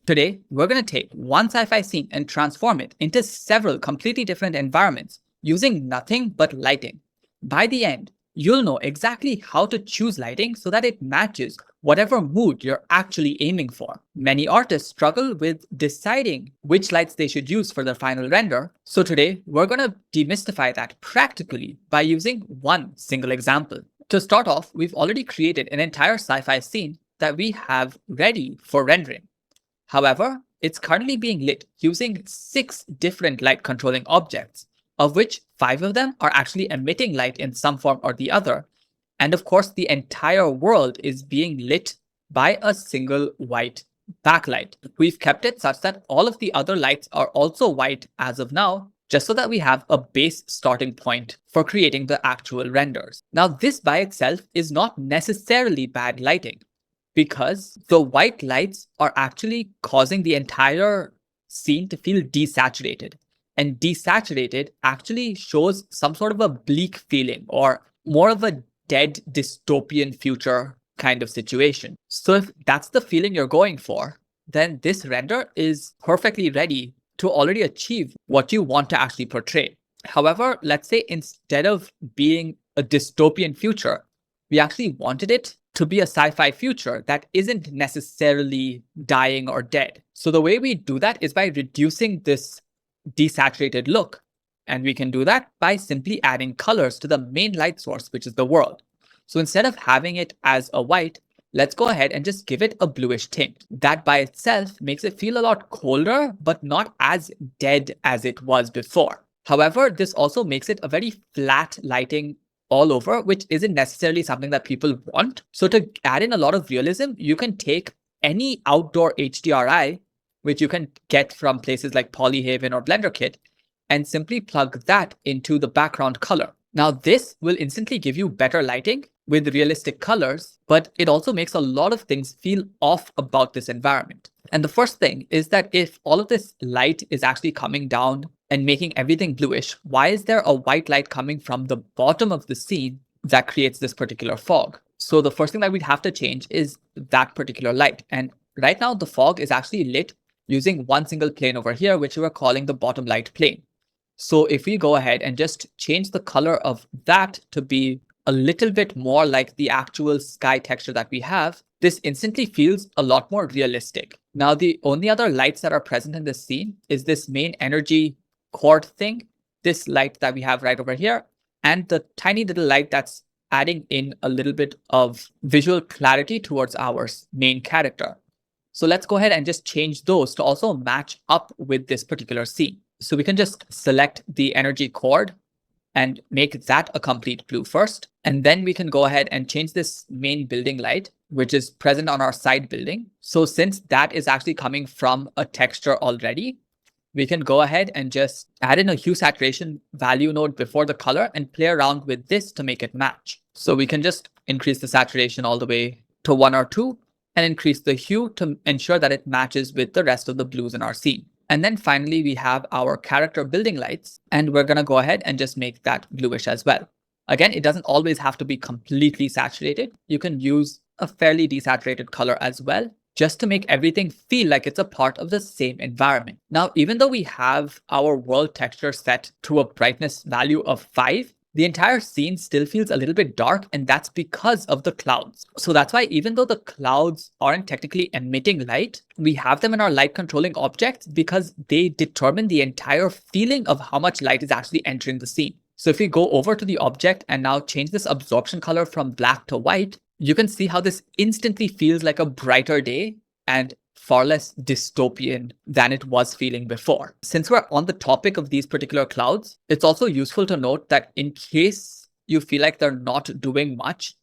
Today, we're going to take one sci-fi scene and transform it into several completely different environments using nothing but lighting. By the end, you'll know exactly how to choose lighting so that it matches whatever mood you're actually aiming for. Many artists struggle with deciding which lights they should use for their final render, so today we're going to demystify that practically by using one single example. To start off, we've already created an entire sci-fi scene that we have ready for rendering. However, it's currently being lit using 6 different light controlling objects, of which 5 of them are actually emitting light in some form or the other. And of course, the entire world is being lit by a single white backlight. We've kept it such that all of the other lights are also white as of now, just so that we have a base starting point for creating the actual renders. Now, this by itself is not necessarily bad lighting, because the white lights are actually causing the entire scene to feel desaturated. And desaturated actually shows some sort of a bleak feeling or more of a dead dystopian future kind of situation. So if that's the feeling you're going for, then this render is perfectly ready to already achieve what you want to actually portray. However, let's say instead of being a dystopian future, we actually wanted it to be a sci-fi future that isn't necessarily dying or dead. So the way we do that is by reducing this desaturated look. And we can do that by simply adding colors to the main light source, which is the world. So instead of having it as a white, let's go ahead and just give it a bluish tint. That by itself makes it feel a lot colder, but not as dead as it was before. However, this also makes it a very flat lighting all over, which isn't necessarily something that people want. So to add in a lot of realism, you can take any outdoor HDRI, which you can get from places like Polyhaven or BlenderKit, and simply plug that into the background color. Now this will instantly give you better lighting with realistic colors, but it also makes a lot of things feel off about this environment. And the first thing is that if all of this light is actually coming down and making everything bluish, why is there a white light coming from the bottom of the scene that creates this particular fog? So the first thing that we'd have to change is that particular light. And right now the fog is actually lit using one single plane over here, which we're calling the bottom light plane. So if we go ahead and just change the color of that to be a little bit more like the actual sky texture that we have, this instantly feels a lot more realistic. Now, the only other lights that are present in this scene is this main energy cord thing, this light that we have right over here, and the tiny little light that's adding in a little bit of visual clarity towards our main character. So let's go ahead and just change those to also match up with this particular scene. So we can just select the energy cord and make that a complete blue first. And then we can go ahead and change this main building light, which is present on our side building. So since that is actually coming from a texture already, we can go ahead and just add in a hue saturation value node before the color and play around with this to make it match. So we can just increase the saturation all the way to 1 or 2 and increase the hue to ensure that it matches with the rest of the blues in our scene. And then finally, we have our character building lights, and we're going to go ahead and just make that bluish as well. Again, it doesn't always have to be completely saturated. You can use a fairly desaturated color as well, just to make everything feel like it's a part of the same environment. Now, even though we have our world texture set to a brightness value of 5, the entire scene still feels a little bit dark, and that's because of the clouds. So that's why even though the clouds aren't technically emitting light, we have them in our light controlling objects because they determine the entire feeling of how much light is actually entering the scene. So if we go over to the object and now change this absorption color from black to white, you can see how this instantly feels like a brighter day and far less dystopian than it was feeling before. Since we're on the topic of these particular clouds, it's also useful to note that in case you feel like they're not doing much,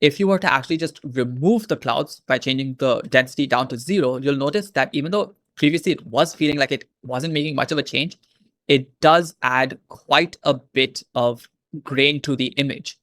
if you were to actually just remove the clouds by changing the density down to 0, you'll notice that even though previously it was feeling like it wasn't making much of a change, it does add quite a bit of grain to the image.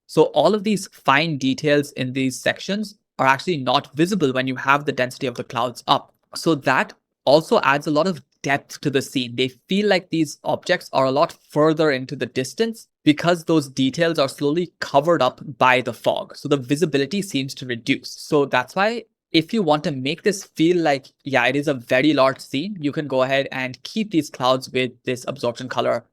So all of these fine details in these sections are actually not visible when you have the density of the clouds up. So that also adds a lot of depth to the scene. They feel like these objects are a lot further into the distance because those details are slowly covered up by the fog. So the visibility seems to reduce. So that's why if you want to make this feel like, yeah, it is a very large scene, you can go ahead and keep these clouds with this absorption color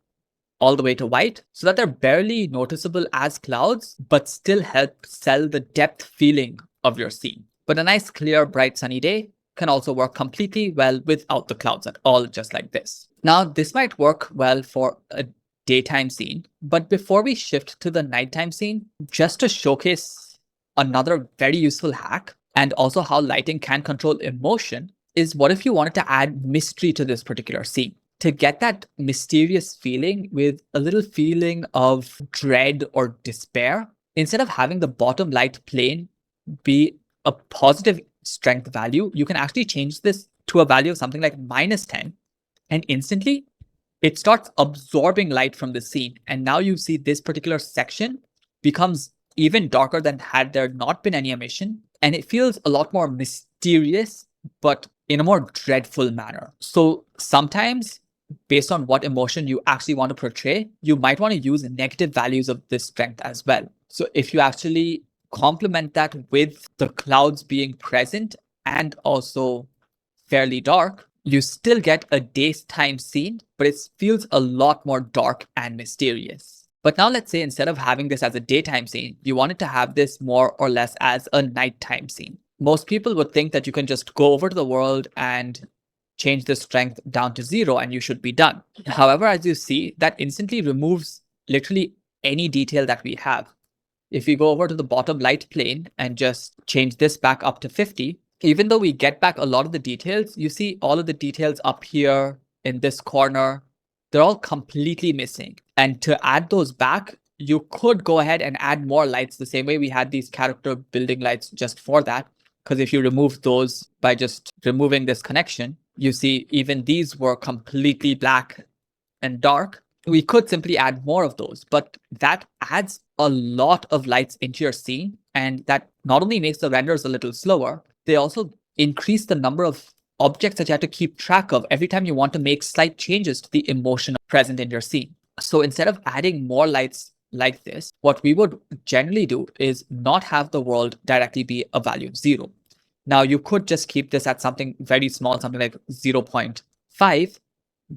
all the way to white so that they're barely noticeable as clouds, but still help sell the depth feeling of your scene. But a nice, clear, bright, sunny day can also work completely well without the clouds at all, just like this. Now, this might work well for a daytime scene, but before we shift to the nighttime scene, just to showcase another very useful hack and also how lighting can control emotion is what if you wanted to add mystery to this particular scene? To get that mysterious feeling with a little feeling of dread or despair, instead of having the bottom light plane be a positive strength value, you can actually change this to a value of something like -10, and instantly it starts absorbing light from the scene. And now you see this particular section becomes even darker than had there not been any emission. And it feels a lot more mysterious, but in a more dreadful manner. So sometimes, based on what emotion you actually want to portray, you might want to use negative values of this strength as well. So if you actually complement that with the clouds being present and also fairly dark, you still get a daytime scene, but it feels a lot more dark and mysterious. But now let's say instead of having this as a daytime scene, you wanted to have this more or less as a nighttime scene. Most people would think that you can just go over to the world and change the strength down to 0 and you should be done. However, as you see, that instantly removes literally any detail that we have. If we go over to the bottom light plane and just change this back up to 50, even though we get back a lot of the details, you see all of the details up here in this corner, they're all completely missing. And to add those back, you could go ahead and add more lights the same way we had these character building lights just for that. Because if you remove those by just removing this connection, you see even these were completely black and dark. We could simply add more of those, but that adds a lot of lights into your scene. And that not only makes the renders a little slower, they also increase the number of objects that you have to keep track of every time you want to make slight changes to the emotion present in your scene. So instead of adding more lights like this, what we would generally do is not have the world directly be a value of 0. Now you could just keep this at something very small, something like 0.5.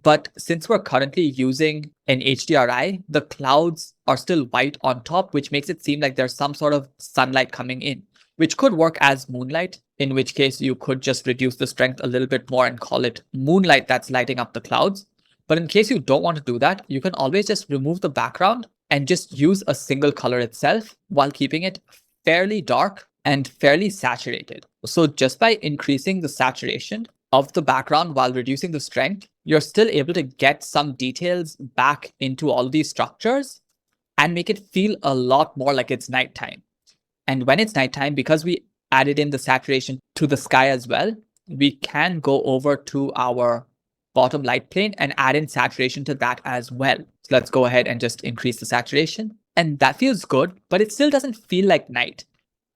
But since we're currently using an HDRI, the clouds are still white on top, which makes it seem like there's some sort of sunlight coming in, which could work as moonlight, in which case you could just reduce the strength a little bit more and call it moonlight that's lighting up the clouds. But in case you don't want to do that, you can always just remove the background and just use a single color itself while keeping it fairly dark and fairly saturated. So just by increasing the saturation of the background while reducing the strength, you're still able to get some details back into all these structures and make it feel a lot more like it's nighttime. And when it's nighttime, because we added in the saturation to the sky as well, we can go over to our bottom light plane and add in saturation to that as well. So let's go ahead and just increase the saturation. And that feels good, but it still doesn't feel like night.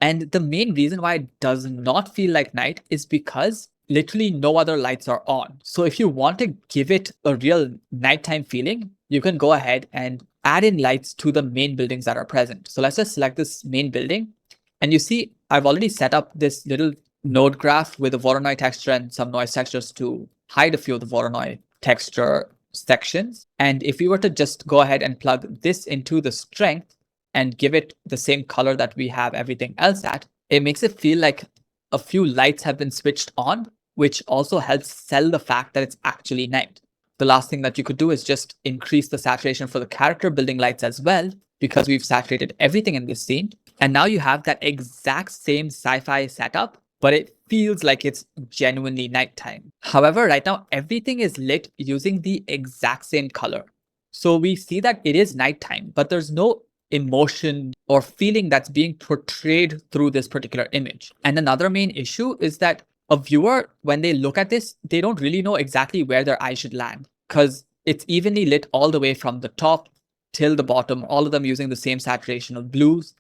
And the main reason why it does not feel like night is because literally no other lights are on. So if you want to give it a real nighttime feeling, you can go ahead and add in lights to the main buildings that are present. So let's just select this main building. And you see, I've already set up this little node graph with a Voronoi texture and some noise textures to hide a few of the Voronoi texture sections. And if we were to just go ahead and plug this into the strength and give it the same color that we have everything else at, it makes it feel like a few lights have been switched on, which also helps sell the fact that it's actually night. The last thing that you could do is just increase the saturation for the character building lights as well, because we've saturated everything in this scene. And now you have that exact same sci-fi setup, but it feels like it's genuinely nighttime. However, right now, everything is lit using the exact same color. So we see that it is nighttime, but there's no emotion or feeling that's being portrayed through this particular image. And another main issue is that a viewer, when they look at this, they don't really know exactly where their eye should land, because it's evenly lit all the way from the top till the bottom, all of them using the same saturation of blues.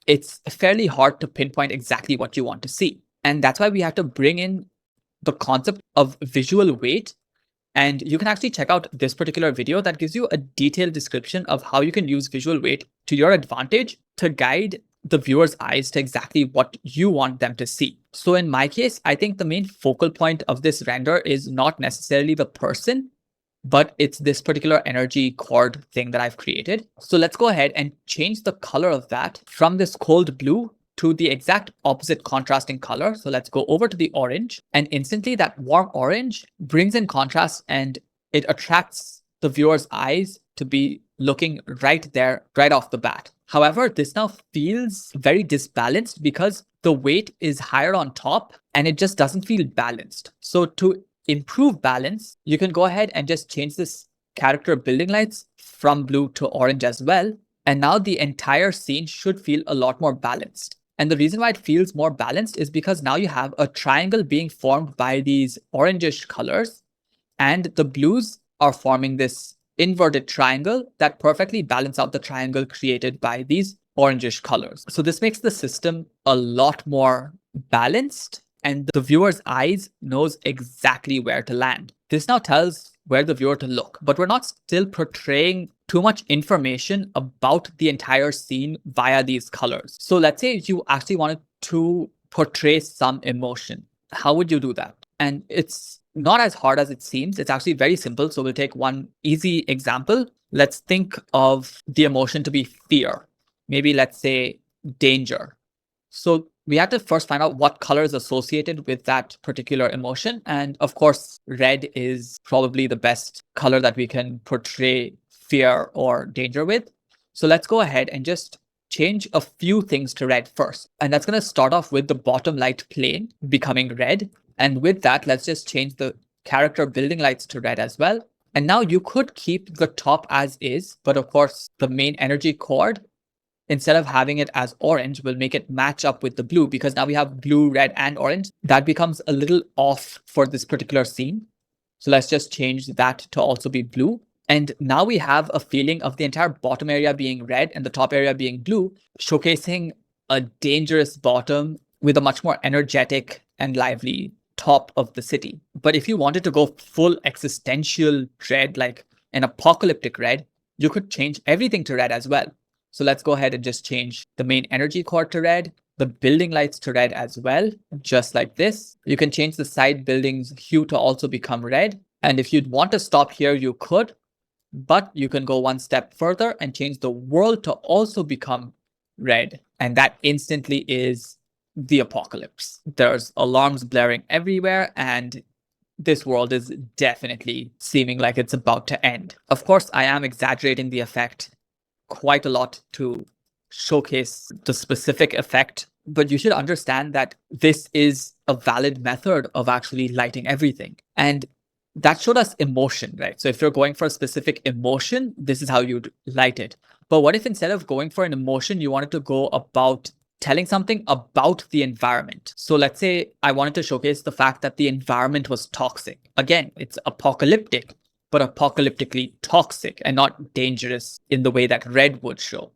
It's fairly hard to pinpoint exactly what you want to see. And that's why we have to bring in the concept of visual weight. And you can actually check out this particular video that gives you a detailed description of how you can use visual weight to your advantage to guide the viewer's eyes to exactly what you want them to see. So in my case, I think the main focal point of this render is not necessarily the person, but it's this particular energy cord thing that I've created. So let's go ahead and change the color of that from this cold blue to the exact opposite contrasting color. So let's go over to the orange, and instantly that warm orange brings in contrast and it attracts the viewer's eyes to be looking right there, right off the bat. However, this now feels very disbalanced because the weight is higher on top and it just doesn't feel balanced. So to improve balance, you can go ahead and just change this character building lights from blue to orange as well. And now the entire scene should feel a lot more balanced. And the reason why it feels more balanced is because now you have a triangle being formed by these orangish colors, and the blues are forming this inverted triangle that perfectly balance out the triangle created by these orangish colors. So this makes the system a lot more balanced, and the viewer's eyes knows exactly where to land. This now tells where the viewer to look, but we're not still portraying too much information about the entire scene via these colors. So let's say you actually wanted to portray some emotion. How would you do that? And it's not as hard as it seems. It's actually very simple. So we'll take one easy example. Let's think of the emotion to be fear. Maybe let's say danger. So we have to first find out what color is associated with that particular emotion. And of course, red is probably the best color that we can portray fear or danger with. So let's go ahead and just change a few things to red first. And that's going to start off with the bottom light plane becoming red. And with that, let's just change the character building lights to red as well. And now you could keep the top as is, but of course, the main energy cord, instead of having it as orange, we'll make it match up with the blue, because now we have blue, red, and orange. That becomes a little off for this particular scene. So let's just change that to also be blue. And now we have a feeling of the entire bottom area being red and the top area being blue, showcasing a dangerous bottom with a much more energetic and lively top of the city. But if you wanted to go full existential red, like an apocalyptic red, you could change everything to red as well. So let's go ahead and just change the main energy cord to red, the building lights to red as well, just like this. You can change the side buildings hue to also become red. And if you'd want to stop here, you could, but you can go one step further and change the world to also become red. And that instantly is the apocalypse. There's alarms blaring everywhere, and this world is definitely seeming like it's about to end. Of course, I am exaggerating the effect quite a lot to showcase the specific effect, but you should understand that this is a valid method of actually lighting everything. And that showed us emotion, right? So if you're going for a specific emotion, this is how you'd light it. But what if instead of going for an emotion, you wanted to go about telling something about the environment? So let's say I wanted to showcase the fact that the environment was toxic. Again, it's apocalyptic, but apocalyptically toxic and not dangerous in the way that red would show.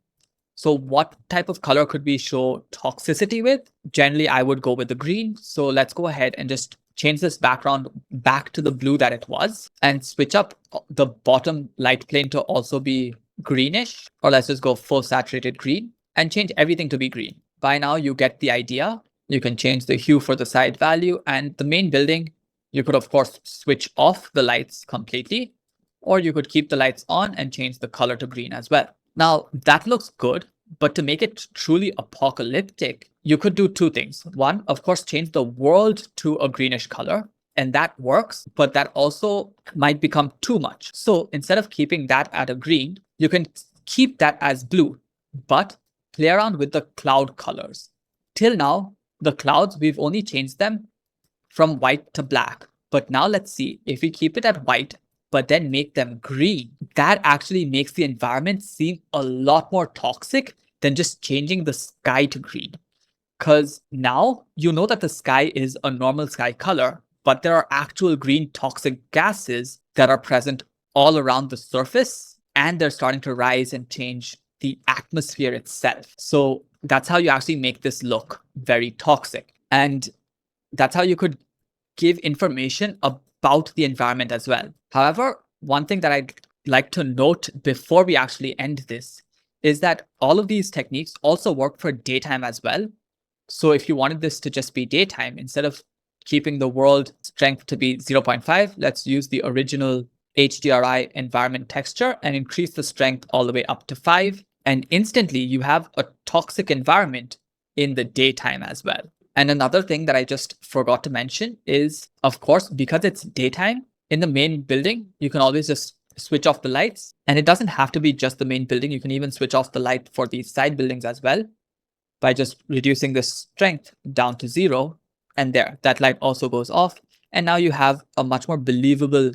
So what type of color could we show toxicity with? Generally, I would go with the green. So let's go ahead and just change this background back to the blue that it was and switch up the bottom light plane to also be greenish, or let's just go full saturated green and change everything to be green. By now you get the idea. You can change the hue for the side value, and the main building, you could of course switch off the lights completely, or you could keep the lights on and change the color to green as well. Now that looks good, but to make it truly apocalyptic, you could do two things. One, of course, change the world to a greenish color, and that works, but that also might become too much. So instead of keeping that at a green, you can keep that as blue, but play around with the cloud colors. Till now, the clouds, we've only changed them from white to black. But now let's see, if we keep it at white, but then make them green, that actually makes the environment seem a lot more toxic than just changing the sky to green. Because now you know that the sky is a normal sky color, but there are actual green toxic gases that are present all around the surface, and they're starting to rise and change the atmosphere itself. So that's how you actually make this look very toxic. And that's how you could give information about the environment as well. However, one thing that I'd like to note before we actually end this is that all of these techniques also work for daytime as well. So if you wanted this to just be daytime, instead of keeping the world strength to be 0.5, let's use the original HDRI environment texture and increase the strength all the way up to 5. And instantly you have a toxic environment in the daytime as well. And another thing that I just forgot to mention is, of course, because it's daytime, in the main building, you can always just switch off the lights. And it doesn't have to be just the main building. You can even switch off the light for these side buildings as well by just reducing the strength down to 0. And there, that light also goes off. And now you have a much more believable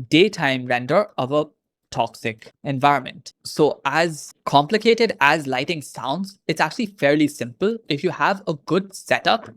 daytime render of a toxic environment. So as complicated as lighting sounds, it's actually fairly simple if you have a good setup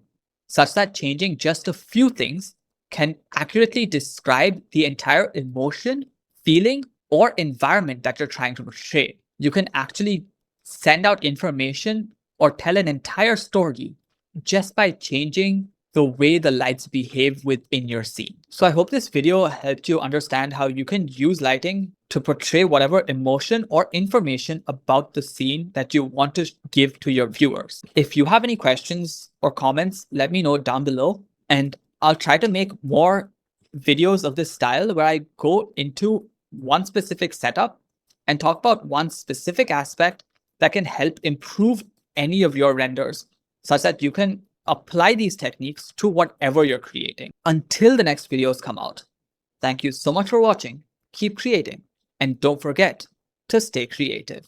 such that changing just a few things can accurately describe the entire emotion, feeling, or environment that you're trying to portray. You can actually send out information or tell an entire story just by changing the way the lights behave within your scene. So I hope this video helped you understand how you can use lighting to portray whatever emotion or information about the scene that you want to give to your viewers. If you have any questions or comments, let me know down below, and I'll try to make more videos of this style where I go into one specific setup and talk about one specific aspect that can help improve any of your renders such that you can apply these techniques to whatever you're creating. Until the next videos come out, thank you so much for watching, keep creating, and don't forget to stay creative.